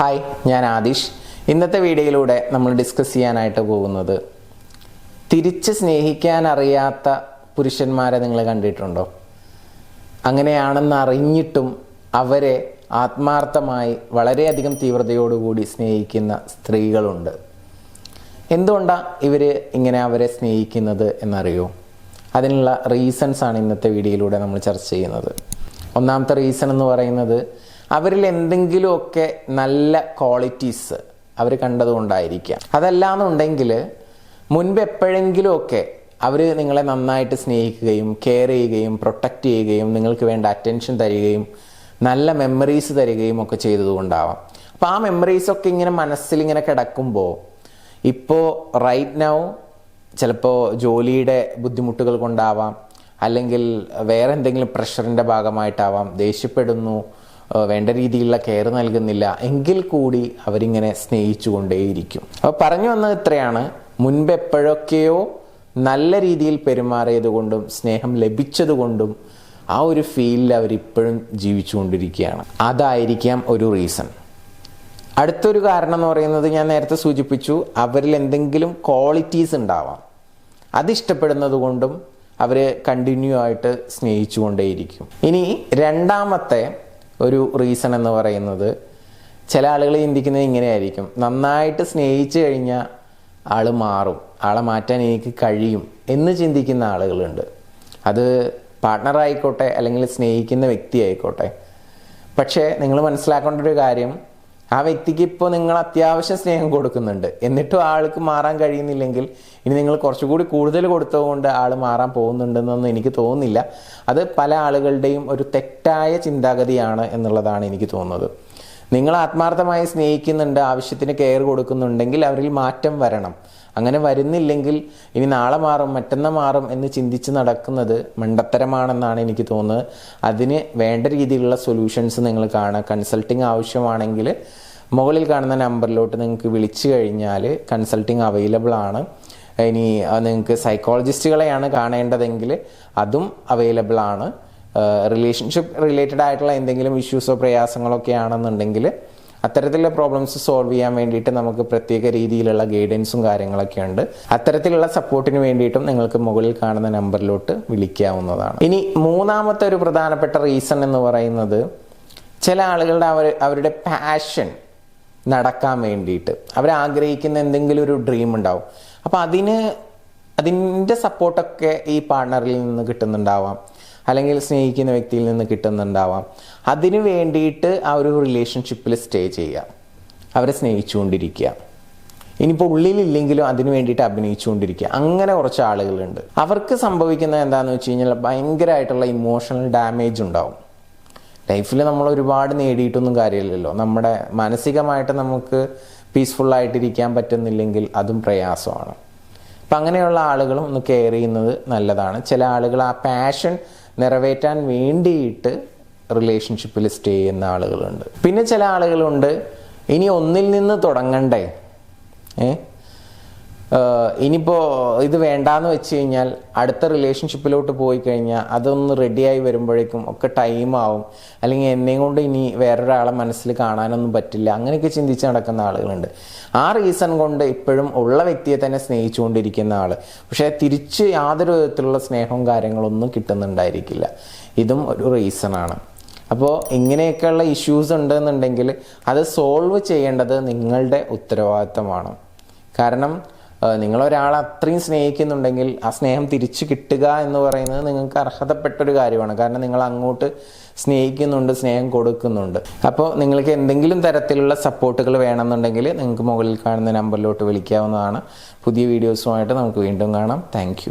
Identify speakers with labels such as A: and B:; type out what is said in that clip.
A: Hi, ഞാൻ ആദിഷ്. ഇന്നത്തെ വീഡിയോയിലൂടെ നമ്മൾ ഡിസ്കസ് ചെയ്യാനായിട്ട് പോകുന്നത് തിരിച്ച് സ്നേഹിക്കാൻ അറിയാത്ത പുരുഷന്മാരെ നിങ്ങൾ കണ്ടിട്ടുണ്ടോ? അങ്ങനെയാണെന്ന് അറിഞ്ഞിട്ടും അവരെ ആത്മാർത്ഥമായി വളരെയധികം തീവ്രതയോടുകൂടി സ്നേഹിക്കുന്ന സ്ത്രീകളുണ്ട്. എന്തുകൊണ്ടാണ് ഇവർ ഇങ്ങനെ അവരെ സ്നേഹിക്കുന്നത് എന്നറിയോ? അതിനുള്ള റീസൺസ് ആണ് ഇന്നത്തെ വീഡിയോയിലൂടെ നമ്മൾ ചർച്ച ചെയ്യുന്നത്. ഒന്നാമത്തെ റീസൺ എന്ന് പറയുന്നത് അവരിൽ എന്തെങ്കിലുമൊക്കെ നല്ല ക്വാളിറ്റീസ് അവർ കണ്ടതുകൊണ്ടായിരിക്കാം. അതല്ലാന്നുണ്ടെങ്കിൽ മുൻപ് എപ്പോഴെങ്കിലുമൊക്കെ അവർ നിങ്ങളെ നന്നായിട്ട് സ്നേഹിക്കുകയും കെയർ ചെയ്യുകയും പ്രൊട്ടക്റ്റ് ചെയ്യുകയും നിങ്ങൾക്ക് വേണ്ട അറ്റൻഷൻ തരികയും നല്ല മെമ്മറീസ് തരികയും ഒക്കെ ചെയ്തതുകൊണ്ടാവാം. അപ്പോൾ ആ മെമ്മറീസൊക്കെ ഇങ്ങനെ മനസ്സിലിങ്ങനെ കിടക്കുമ്പോൾ ഇപ്പോൾ റൈറ്റ് നൗ ചിലപ്പോൾ ജോലിയുടെ ബുദ്ധിമുട്ടുകൾ കൊണ്ടാവാം, അല്ലെങ്കിൽ വേറെ എന്തെങ്കിലും പ്രഷറിൻ്റെ ഭാഗമായിട്ടാവാം, ദേഷ്യപ്പെടുന്നു, വേണ്ട രീതിയിലുള്ള കെയർ നൽകുന്നില്ല, എങ്കിൽ കൂടി അവരിങ്ങനെ സ്നേഹിച്ചു കൊണ്ടേയിരിക്കും. അപ്പോൾ പറഞ്ഞു വന്നത് ഇത്രയാണ്: മുൻപ് എപ്പോഴൊക്കെയോ നല്ല രീതിയിൽ പെരുമാറിയത് കൊണ്ടും സ്നേഹം ലഭിച്ചതുകൊണ്ടും ആ ഒരു ഫീലിൽ അവരിപ്പോഴും ജീവിച്ചു കൊണ്ടിരിക്കുകയാണ്. അതായിരിക്കാം ഒരു റീസൺ. അടുത്തൊരു കാരണം എന്ന് പറയുന്നത്, ഞാൻ നേരത്തെ സൂചിപ്പിച്ചു, അവരിൽ എന്തെങ്കിലും ക്വാളിറ്റീസ് ഉണ്ടാവാം. അതിഷ്ടപ്പെടുന്നത് കൊണ്ടും അവർ കണ്ടിന്യൂ ആയിട്ട് സ്നേഹിച്ചു കൊണ്ടേയിരിക്കും. ഇനി രണ്ടാമത്തെ ഒരു റീസൺ എന്ന് പറയുന്നത്, ചില ആളുകൾ ചിന്തിക്കുന്നത് ഇങ്ങനെയായിരിക്കും: നന്നായിട്ട് സ്നേഹിച്ചു കഴിഞ്ഞാൽ ആൾ മാറും, ആളെ മാറ്റാൻ എനിക്ക് കഴിയും എന്ന് ചിന്തിക്കുന്ന ആളുകളുണ്ട്. അത് പാർട്ട്ണറായിക്കോട്ടെ അല്ലെങ്കിൽ സ്നേഹിക്കുന്ന വ്യക്തി ആയിക്കോട്ടെ. പക്ഷേ നിങ്ങൾ മനസ്സിലാക്കേണ്ട ഒരു കാര്യം, ആ വ്യക്തിക്ക് ഇപ്പോൾ നിങ്ങൾ അത്യാവശ്യം സ്നേഹം കൊടുക്കുന്നുണ്ട്, എന്നിട്ടും ആൾക്ക് മാറാൻ കഴിയുന്നില്ലെങ്കിൽ ഇനി നിങ്ങൾ കുറച്ചുകൂടി കൂടുതൽ കൊടുത്തതുകൊണ്ട് ആൾ മാറാൻ പോകുന്നുണ്ടെന്നൊന്നും എനിക്ക് തോന്നുന്നില്ല. അത് പല ആളുകളുടെയും ഒരു തെറ്റായ ചിന്താഗതിയാണ് എന്നുള്ളതാണ് എനിക്ക് തോന്നുന്നത്. നിങ്ങൾ ആത്മാർത്ഥമായി സ്നേഹിക്കുന്നുണ്ട്, ആവശ്യത്തിന് കെയർ കൊടുക്കുന്നുണ്ടെങ്കിൽ അവരിൽ മാറ്റം വരണം. അങ്ങനെ വരുന്നില്ലെങ്കിൽ ഇനി നാളെ മാറും മറ്റന്നാൾ മാറും എന്ന് ചിന്തിച്ച് നടക്കുന്നത് മണ്ടത്തരമാണെന്നാണ് എനിക്ക് തോന്നുന്നത്. അതിന് വേണ്ട രീതിയിലുള്ള സൊല്യൂഷൻസ് നിങ്ങൾ കാണുക. കൺസൾട്ടിങ് ആവശ്യമാണെങ്കിൽ മുകളിൽ കാണുന്ന നമ്പറിലോട്ട് നിങ്ങൾക്ക് വിളിച്ചു കഴിഞ്ഞാൽ കൺസൾട്ടിങ് അവൈലബിൾ ആണ്. ഇനി നിങ്ങൾക്ക് സൈക്കോളജിസ്റ്റുകളെയാണ് കാണേണ്ടതെങ്കിൽ അതും അവൈലബിൾ ആണ്. റിലേഷൻഷിപ്പ് റിലേറ്റഡ് ആയിട്ടുള്ള എന്തെങ്കിലും ഇഷ്യൂസോ പ്രയാസങ്ങളൊക്കെ ആണെന്നുണ്ടെങ്കിൽ അത്തരത്തിലുള്ള പ്രോബ്ലംസ് സോൾവ് ചെയ്യാൻ വേണ്ടിയിട്ട് നമുക്ക് പ്രത്യേക രീതിയിലുള്ള ഗൈഡൻസും കാര്യങ്ങളൊക്കെ ഉണ്ട്. അത്തരത്തിലുള്ള സപ്പോർട്ടിന് വേണ്ടിയിട്ടും നിങ്ങൾക്ക് മുകളിൽ കാണുന്ന നമ്പറിലോട്ട് വിളിക്കാവുന്നതാണ്. ഇനി മൂന്നാമത്തെ ഒരു പ്രധാനപ്പെട്ട റീസൺ എന്ന് പറയുന്നത്, ചില ആളുകളുടെ അവരുടെ പാഷൻ നടക്കാൻ വേണ്ടിയിട്ട് അവരാഗ്രഹിക്കുന്ന എന്തെങ്കിലും ഒരു ഡ്രീം ഉണ്ടാവും. അപ്പോൾ അതിൻ്റെ സപ്പോർട്ടൊക്കെ ഈ പാർട്ട്ണറിൽ നിന്ന് കിട്ടുന്നുണ്ടാവാം, അല്ലെങ്കിൽ സ്നേഹിക്കുന്ന വ്യക്തിയിൽ നിന്ന് കിട്ടുന്നുണ്ടാവാം. അതിന് വേണ്ടിയിട്ട് ആ ഒരു റിലേഷൻഷിപ്പിൽ സ്റ്റേ ചെയ്യുക, അവരെ സ്നേഹിച്ചുകൊണ്ടിരിക്കുക. ഇനിയിപ്പോൾ ഉള്ളിലില്ലെങ്കിലും അതിന് വേണ്ടിയിട്ട് അഭിനയിച്ചുകൊണ്ടിരിക്കുക. അങ്ങനെ കുറച്ച് ആളുകളുണ്ട്. അവർക്ക് സംഭവിക്കുന്നത് എന്താണെന്ന് വെച്ച് കഴിഞ്ഞാൽ ഭയങ്കരമായിട്ടുള്ള ഇമോഷണൽ ഡാമേജ് ഉണ്ടാവും. ലൈഫിൽ നമ്മൾ ഒരുപാട് നേടിയിട്ടൊന്നും കാര്യമില്ലല്ലോ. നമ്മുടെ മാനസികമായിട്ട് നമുക്ക് പീസ്ഫുള്ളായിട്ടിരിക്കാൻ പറ്റുന്നില്ലെങ്കിൽ അതും പ്രയാസമാണ്. അപ്പം അങ്ങനെയുള്ള ആളുകളും ഒന്ന് കെയർ ചെയ്യുന്നത് നല്ലതാണ്. ചില ആളുകൾ ആ പാഷൻ നിറവേറ്റാൻ വേണ്ടിയിട്ട് റിലേഷൻഷിപ്പിൽ സ്റ്റേ ചെയ്യുന്ന ആളുകളുണ്ട്. പിന്നെ ചില ആളുകളുണ്ട്, ഇനി ഒന്നിൽ നിന്ന് തുടങ്ങണ്ടേ, ഇനിയിപ്പോൾ ഇത് വേണ്ടാന്ന് വെച്ച് കഴിഞ്ഞാൽ അടുത്ത റിലേഷൻഷിപ്പിലോട്ട് പോയി കഴിഞ്ഞാൽ അതൊന്ന് റെഡിയായി വരുമ്പോഴേക്കും ഒക്കെ ടൈമാവും, അല്ലെങ്കിൽ എന്നെയും കൊണ്ട് ഇനി വേറൊരാളെ മനസ്സിൽ കാണാനൊന്നും പറ്റില്ല, അങ്ങനെയൊക്കെ ചിന്തിച്ച് നടക്കുന്ന ആളുകളുണ്ട്. ആ റീസൺ കൊണ്ട് ഇപ്പോഴും ഉള്ള വ്യക്തിയെ തന്നെ സ്നേഹിച്ചുകൊണ്ടിരിക്കുന്ന ആൾ, പക്ഷേ തിരിച്ച് യാതൊരു വിധത്തിലുള്ള സ്നേഹവും കാര്യങ്ങളൊന്നും കിട്ടുന്നുണ്ടായിരിക്കില്ല. ഇതും ഒരു റീസണാണ്. അപ്പോൾ ഇങ്ങനെയൊക്കെയുള്ള ഇഷ്യൂസ് ഉണ്ടെന്നുണ്ടെങ്കിൽ അത് സോൾവ് ചെയ്യേണ്ടത് നിങ്ങളുടെ ഉത്തരവാദിത്തമാണ്. കാരണം നിങ്ങളൊരാളെ അത്രയും സ്നേഹിക്കുന്നുണ്ടെങ്കിൽ ആ സ്നേഹം തിരിച്ചു കിട്ടുക എന്ന് പറയുന്നത് നിങ്ങൾക്ക് അർഹതപ്പെട്ടൊരു കാര്യമാണ്. കാരണം നിങ്ങൾ അങ്ങോട്ട് സ്നേഹിക്കുന്നുണ്ട്, സ്നേഹം കൊടുക്കുന്നുണ്ട്. അപ്പോൾ നിങ്ങൾക്ക് എന്തെങ്കിലും തരത്തിലുള്ള സപ്പോർട്ടുകൾ വേണമെന്നുണ്ടെങ്കിൽ നിങ്ങൾക്ക് മുകളിൽ കാണുന്ന നമ്പറിലോട്ട് വിളിക്കാവുന്നതാണ്. പുതിയ വീഡിയോസുമായിട്ട് നമുക്ക് വീണ്ടും കാണാം. താങ്ക്